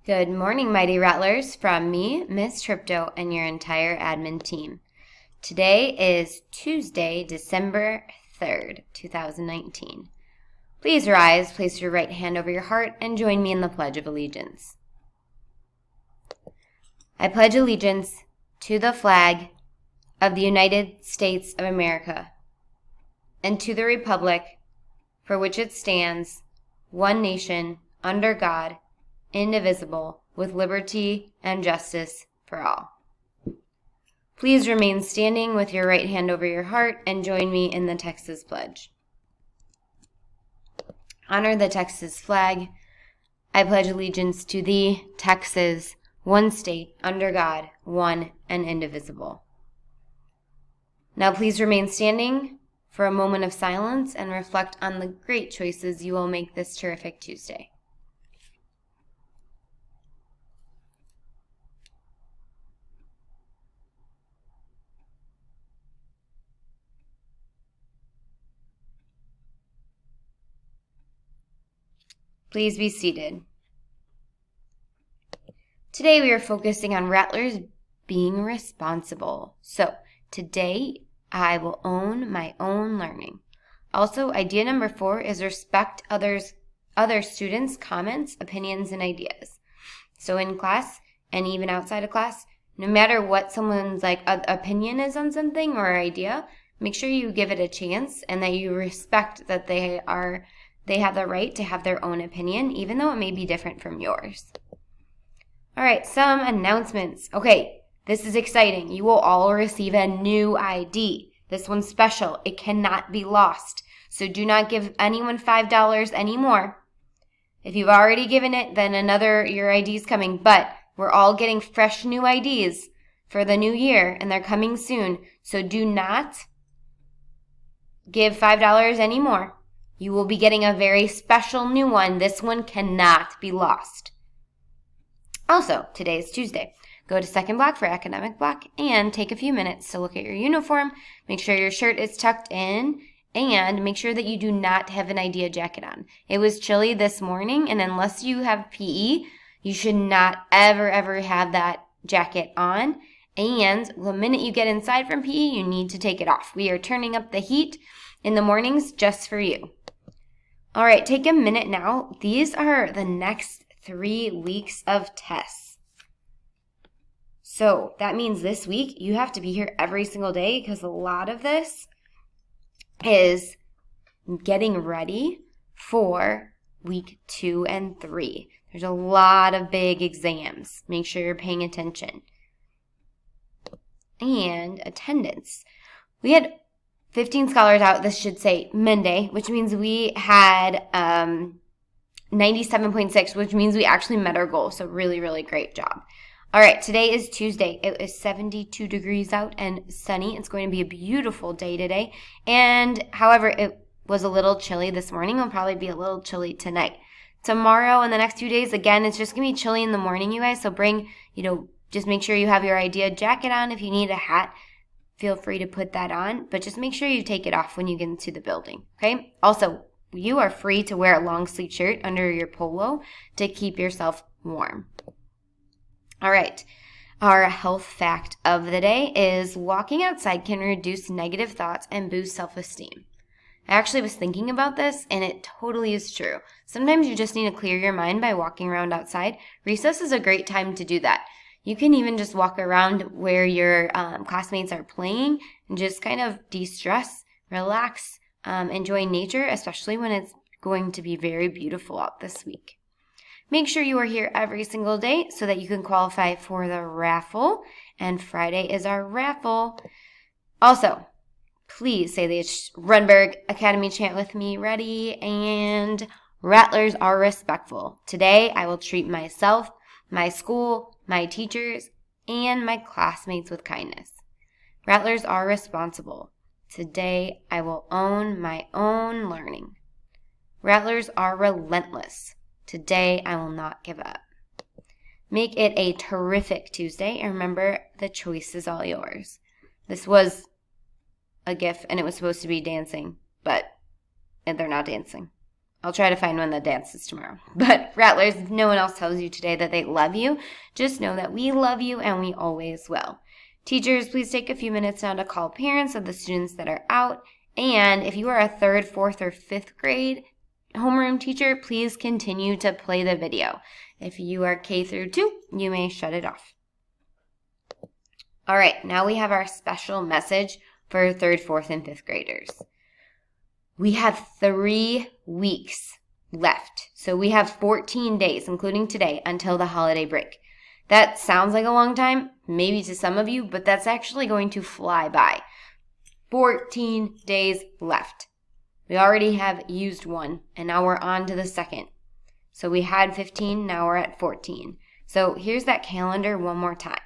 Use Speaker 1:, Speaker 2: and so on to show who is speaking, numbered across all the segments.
Speaker 1: Good morning, Mighty Rattlers, from me, Miss Tripto, and your entire admin team. Today is Tuesday, December 3rd, 2019. Please rise, place your right hand over your heart, and join me in the Pledge of Allegiance. I pledge allegiance to the flag of the United States of America and to the republic for which it stands, one nation, under God, indivisible, with liberty and justice for all. Please remain standing with your right hand over your heart and join me in the Texas Pledge. Honor the Texas flag. I pledge allegiance to thee, Texas, one state, under God, one and indivisible. Now please remain standing for a moment of silence and reflect on the great choices you will make this terrific Tuesday. Please be seated. Today we are focusing on Rattlers being responsible. So today I will own my own learning. Also, idea number 4 is respect other students' comments, opinions, and ideas. So in class and even outside of class, no matter what someone's opinion is on something or idea, make sure you give it a chance and that you respect that they have the right to have their own opinion, even though it may be different from yours. All right, some announcements. Okay, this is exciting. You will all receive a new ID. This one's special. It cannot be lost. So do not give anyone $5 anymore. If you've already given it, then your ID is coming. But we're all getting fresh new IDs for the new year, and they're coming soon. So do not give $5 anymore. You will be getting a very special new one. This one cannot be lost. Also, today is Tuesday. Go to second block for academic block and take a few minutes to look at your uniform. Make sure your shirt is tucked in and make sure that you do not have an idea jacket on. It was chilly this morning, and unless you have PE, you should not ever have that jacket on. And the minute you get inside from PE, you need to take it off. We are turning up the heat in the mornings just for you. All right, take a minute now. These are the next 3 weeks of tests. So that means this week you have to be here every single day because a lot of this is getting ready for week 2 and 3. There's a lot of big exams. Make sure you're paying attention. And attendance. We had 15 scholars out, this should say Monday, which means we had 97.6, which means we actually met our goal. So really, really great job. All right, today is Tuesday. It is 72 degrees out and sunny. It's going to be a beautiful day today. And however, it was a little chilly this morning. It'll probably be a little chilly tonight. Tomorrow and the next few days, again, it's just going to be chilly in the morning, you guys. So just make sure you have your idea jacket on. If you need a hat, feel free to put that on, but just make sure you take it off when you get into the building, okay? Also, you are free to wear a long sleeve shirt under your polo to keep yourself warm. All right, our health fact of the day is walking outside can reduce negative thoughts and boost self-esteem. I actually was thinking about this, and it totally is true. Sometimes you just need to clear your mind by walking around outside. Recess is a great time to do that. You can even just walk around where your classmates are playing and just kind of de-stress, relax, enjoy nature, especially when it's going to be very beautiful out this week. Make sure you are here every single day so that you can qualify for the raffle, and Friday is our raffle. Also, please say the Runberg Academy chant with me. Ready? And Rattlers are respectful. Today, I will treat myself, my school, my teachers, and my classmates with kindness. Rattlers are responsible. Today, I will own my own learning. Rattlers are relentless. Today, I will not give up. Make it a terrific Tuesday, and remember, the choice is all yours. This was a GIF, and it was supposed to be dancing, but they're not dancing. I'll try to find when the dance is tomorrow. But Rattlers, if no one else tells you today that they love you, just know that we love you and we always will. Teachers, please take a few minutes now to call parents of the students that are out. And if you are a 3rd, 4th, or 5th grade homeroom teacher, please continue to play the video. If you are K through 2, you may shut it off. All right, now we have our special message for 3rd, 4th, and 5th graders. We have 3 weeks left. So we have 14 days, including today, until the holiday break. That sounds like a long time, maybe to some of you, but that's actually going to fly by. 14 days left. We already have used 1, and now we're on to the 2nd. So we had 15, now we're at 14. So here's that calendar one more time.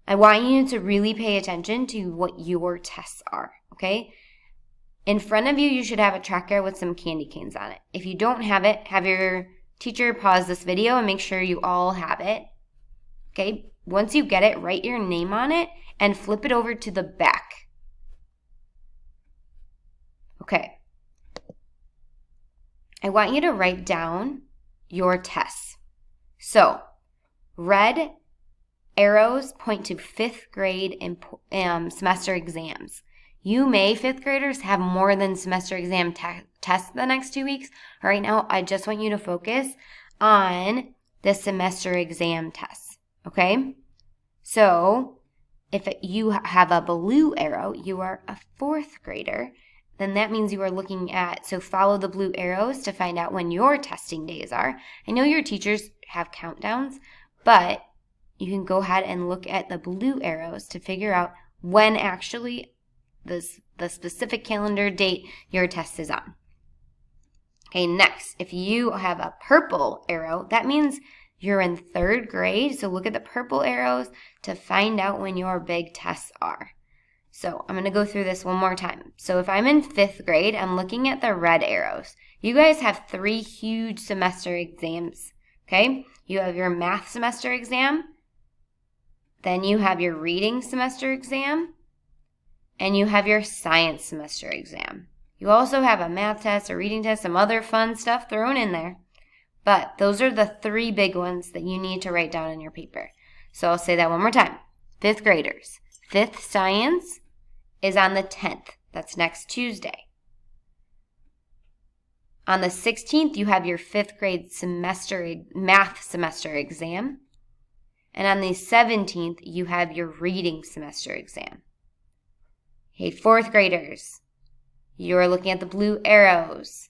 Speaker 1: I want you to really pay attention to what your tests are, okay? In front of you, you should have a tracker with some candy canes on it. If you don't have it, have your teacher pause this video and make sure you all have it. Okay, once you get it, write your name on it and flip it over to the back. Okay. I want you to write down your tests. So, red arrows point to 5th grade semester exams. You may, 5th graders, have more than semester exam tests the next 2 weeks. Right now, I just want you to focus on the semester exam tests, okay? So, if you have a blue arrow, you are a 4th grader, then that means you are looking at, so follow the blue arrows to find out when your testing days are. I know your teachers have countdowns, but you can go ahead and look at the blue arrows to figure out when actually the specific calendar date your test is on. Okay, next, if you have a purple arrow, that means you're in 3rd grade. So look at the purple arrows to find out when your big tests are. So I'm going to go through this one more time. So if I'm in 5th grade, I'm looking at the red arrows. You guys have 3 huge semester exams, okay? You have your math semester exam, then you have your reading semester exam, and you have your science semester exam. You also have a math test, a reading test, some other fun stuff thrown in there. But those are the 3 big ones that you need to write down in your paper. So I'll say that one more time. 5th graders. 5th science is on the 10th. That's next Tuesday. On the 16th, you have your 5th grade math semester exam. And on the 17th, you have your reading semester exam. Hey, 4th graders, you're looking at the blue arrows.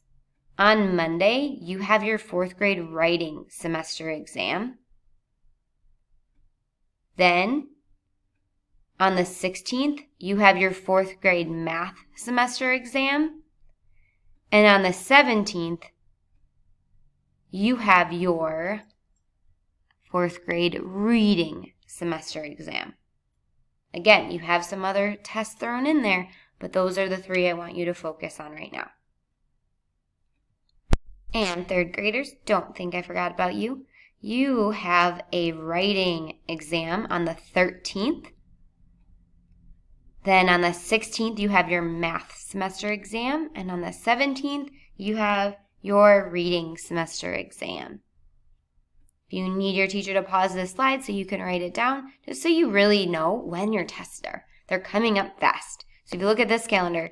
Speaker 1: On Monday, you have your 4th grade writing semester exam. Then, on the 16th, you have your 4th grade math semester exam. And on the 17th, you have your 4th grade reading semester exam. Again, you have some other tests thrown in there, but those are the 3 I want you to focus on right now. And 3rd graders, don't think I forgot about you. You have a writing exam on the 13th. Then on the 16th, you have your math semester exam. And on the 17th, you have your reading semester exam. If you need your teacher to pause this slide so you can write it down, just so you really know when your tests are. They're coming up fast. So if you look at this calendar,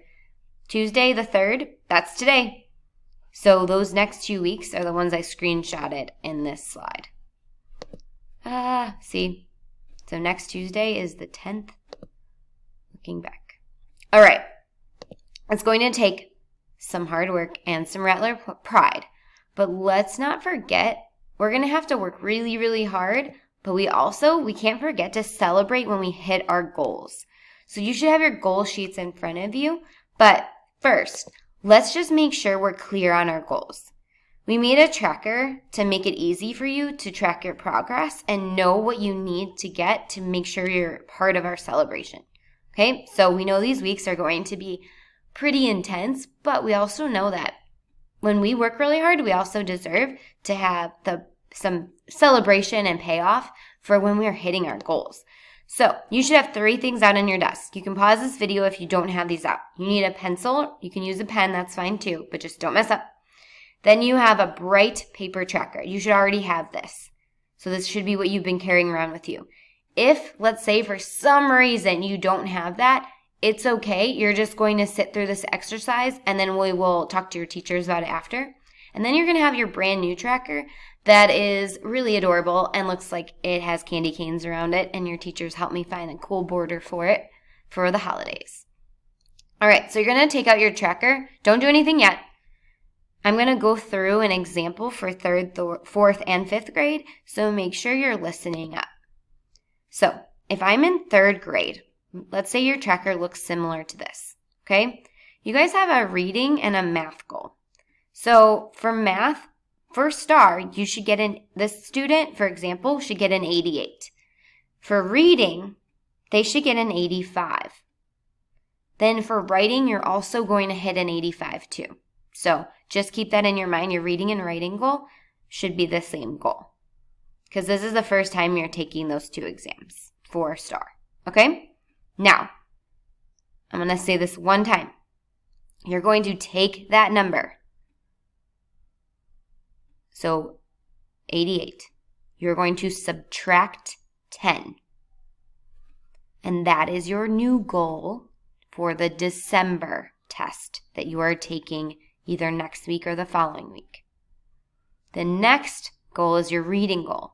Speaker 1: Tuesday the 3rd, that's today. So those next 2 weeks are the ones I screenshotted in this slide. See? So next Tuesday is the 10th. Looking back. All right. It's going to take some hard work and some Rattler pride. But let's not forget, we're going to have to work really, really hard, but we can't forget to celebrate when we hit our goals. So you should have your goal sheets in front of you, but first, let's just make sure we're clear on our goals. We made a tracker to make it easy for you to track your progress and know what you need to get to make sure you're part of our celebration. Okay, so we know these weeks are going to be pretty intense, but we also know that when we work really hard, we also deserve to have some celebration and payoff for when we're hitting our goals. So you should have 3 things out on your desk. You can pause this video if you don't have these out. You need a pencil. You can use a pen. That's fine too, but just don't mess up. Then you have a bright paper tracker. You should already have this. So this should be what you've been carrying around with you. If, let's say, for some reason you don't have that, it's okay. You're just going to sit through this exercise, and then we will talk to your teachers about it after. And then you're going to have your brand new tracker that is really adorable and looks like it has candy canes around it, and your teachers helped me find a cool border for it for the holidays. All right, so you're going to take out your tracker. Don't do anything yet. I'm going to go through an example for 3rd, 4th, and 5th grade, so make sure you're listening up. So if I'm in 3rd grade, let's say your tracker looks similar to this, okay? You guys have a reading and a math goal. So for math, for STAR, you should get this student, for example, should get an 88. For reading, they should get an 85. Then for writing, you're also going to hit an 85 too. So just keep that in your mind. Your reading and writing goal should be the same goal, because this is the first time you're taking those 2 exams for STAR, okay? Now, I'm going to say this one time. You're going to take that number. So 88. You're going to subtract 10. And that is your new goal for the December test that you are taking either next week or the following week. The next goal is your reading goal.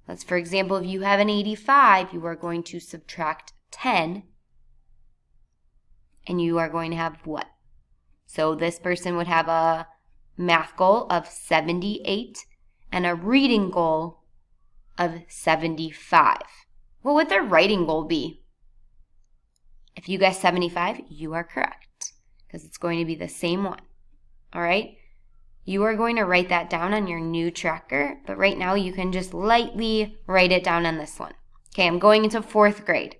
Speaker 1: Let's, for example, if you have an 85, you are going to subtract 10, and you are going to have what? So this person would have a math goal of 78 and a reading goal of 75. What would their writing goal be? If you guessed 75, you are correct, because it's going to be the same one. All right? You are going to write that down on your new tracker, but right now you can just lightly write it down on this one. Okay, I'm going into 4th grade.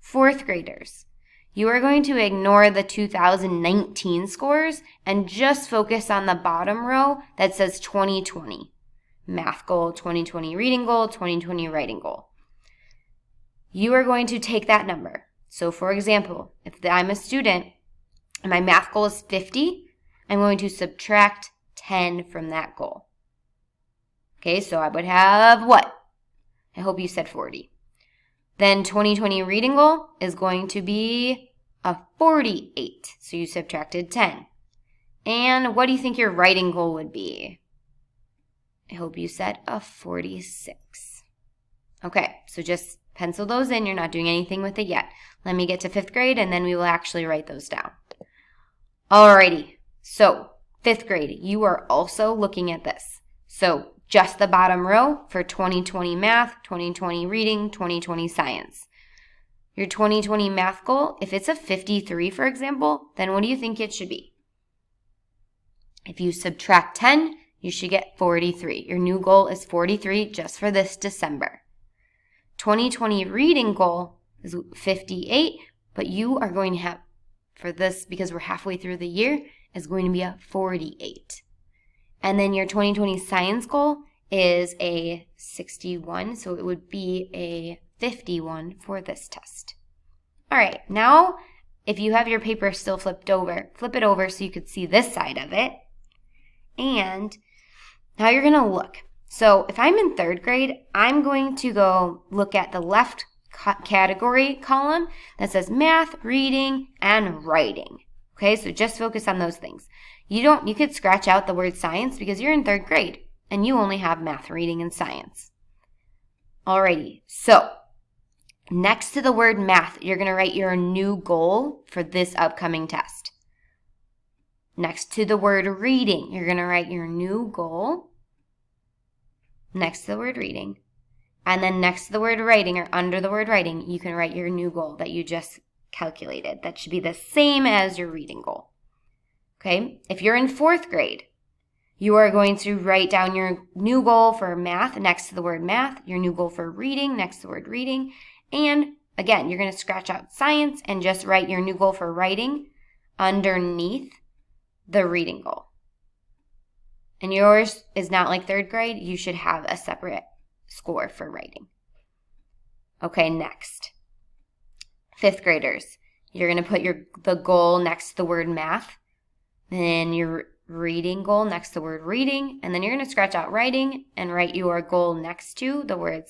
Speaker 1: 4th graders, you are going to ignore the 2019 scores and just focus on the bottom row that says 2020. Math goal, 2020 reading goal, 2020 writing goal. You are going to take that number. So for example, if I'm a student and my math goal is 50, I'm going to subtract 10 from that goal. Okay, so I would have what? I hope you said 40. Then 2020 reading goal is going to be a 48. So you subtracted 10. And what do you think your writing goal would be? I hope you said a 46. Okay, so just pencil those in. You're not doing anything with it yet. Let me get to 5th grade, and then we will actually write those down. Alrighty, so 5th grade, you are also looking at this. So just the bottom row for 2020 math, 2020 reading, 2020 science. Your 2020 math goal, if it's a 53, for example, then what do you think it should be? If you subtract 10, you should get 43. Your new goal is 43 just for this December. 2020 reading goal is 58, but you are going to have, for this, because we're halfway through the year, is going to be a 48. And then your 2020 science goal is a 61, so it would be a 51 for this test. All right, now if you have your paper still flipped over, flip it over so you could see this side of it. And now you're going to look. So if I'm in 3rd grade, I'm going to go look at the left category column that says math, reading, and writing. Okay, so just focus on those things. You could scratch out the word science because you're in 3rd grade and you only have math, reading, and science. Alrighty, so next to the word math, you're going to write your new goal for this upcoming test. Next to the word reading, you're going to write your new goal. Next to the word reading. And then next to the word writing, or under the word writing, you can write your new goal that you just calculated. That should be the same as your reading goal. Okay, if you're in 4th grade, you are going to write down your new goal for math next to the word math, your new goal for reading next to the word reading, and again, you're going to scratch out science and just write your new goal for writing underneath the reading goal. And yours is not like 3rd grade. You should have a separate score for writing. Okay, next. 5th graders, you're going to put the goal next to the word math. Then your reading goal next to the word reading, and then you're going to scratch out writing and write your goal next to the word